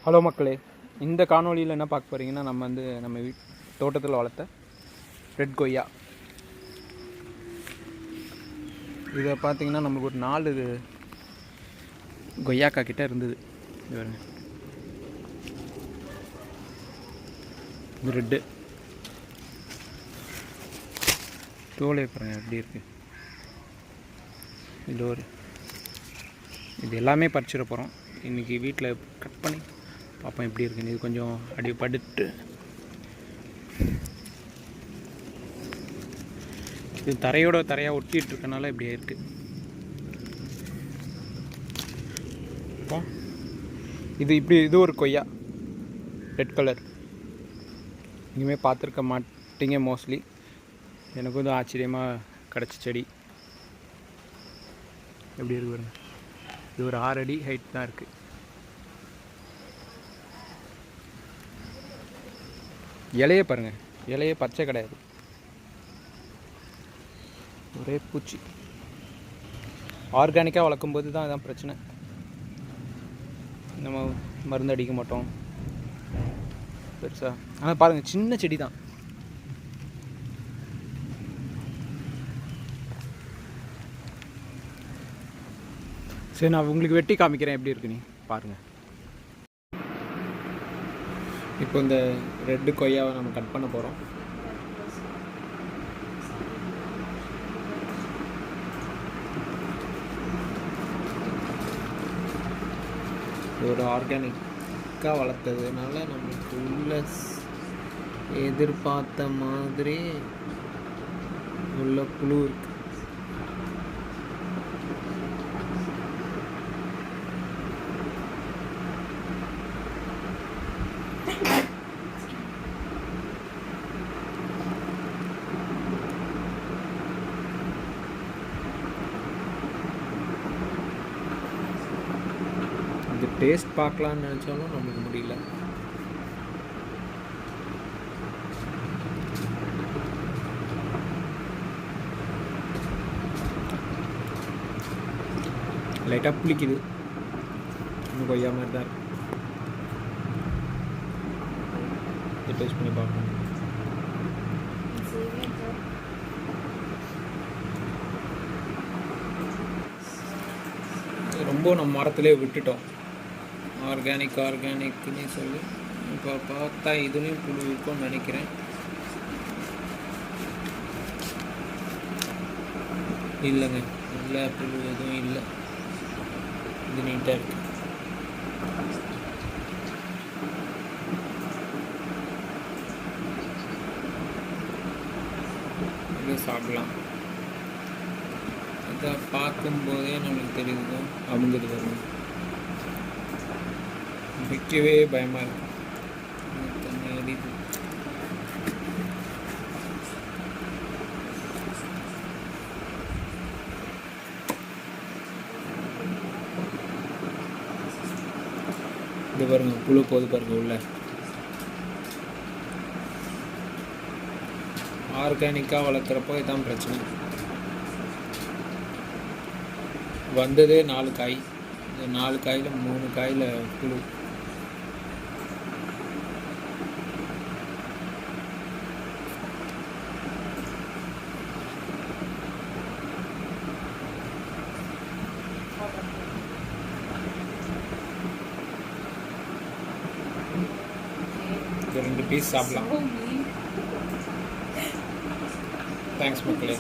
Hello மக்களே, இந்த காணொலியில் என்ன பார்க்க போகிறீங்கன்னா, நம்ம தோட்டத்தில் வளர்த்த ரெட் கொய்யா. இதை பார்த்தீங்கன்னா நம்மளுக்கு ஒரு 4 கொய்யாக்கா கிட்ட இருந்தது. இது ரெட்டு தோலை பாருங்க எப்படி இருக்கு. இது எல்லாமே பறிச்சிட போகிறோம் இன்றைக்கி. வீட்டில் கட் பண்ணி பார்ப்போம் எப்படி இருக்குன்னு. இது கொஞ்சம் அடிபட்டு இது தரையாக ஒட்டிகிட்டு இருக்கனால இப்படியே இருக்குது. இது ஒரு கொய்யா ரெட் கலர். இனிமேல் பார்த்துருக்க மாட்டீங்க மோஸ்ட்லி. எனக்கு வந்து ஆச்சரியமாக கிடச்ச செடி எப்படி இருக்கு பாருங்க. இது ஒரு 6 அடி ஹைட் தான் இருக்குது. இலையே பாருங்கள், இலையே பச்சை கிடையாது, ஒரே பூச்சி. ஆர்கானிக்காக வளர்க்கும்போது தான் இதான் பிரச்சனை. நம்ம மருந்து அடிக்க மாட்டோம் பெருசாக. ஆனால் பாருங்கள், சின்ன செடி தான். சரி, நான் உங்களுக்கு வெட்டி காமிக்கிறேன் எப்படி இருக்குன்னு பாருங்கள். இப்போ இந்த ரெட்டு கொய்யாவை நம்ம கட் பண்ண போகிறோம். ஒரு ஆர்கானிக்காக வளர்த்ததுனால நம்மளுக்கு உள்ள எதிர்பார்த்த மாதிரி உள்ள புழு இருக்கு. இது டேஸ்ட் பார்க்கலான்னு நினச்சாலும் நமக்கு முடியல. லைட்டாக புளிக்குது, இன்னும் கொய்யா மாதிரி தான் இருக்கு. இது டேஸ்ட் பண்ணி பார்ப்போம். ரொம்ப நம்ம மரத்திலே விட்டுட்டோம் ஆர்கானிக்னு சொல்லி. இப்போ பார்த்தா இதுலேயும் புழு இருக்கும்னு நினைக்கிறேன். இல்லைங்க, இல்லை, புழு எதுவும் இல்லை. இது நீட்டாக இருக்கு. இது சாப்பிடலாம். இதை பார்க்கும்போதே நம்மளுக்கு தெரியுது அமுங்குது வரும். விற்கவே பயமாக இருக்கு. இது பாருங்க, புழு போது பாருங்க உள்ள. ஆர்கானிக்காக வளர்க்குறப்போ இதான் பிரச்சனை. வந்ததே 4 காய். இந்த 4 காயில் 3 காயில் புழு. இது 2 பீஸ் சாப்பிடலாம். தேங்க்ஸ் மக்களே.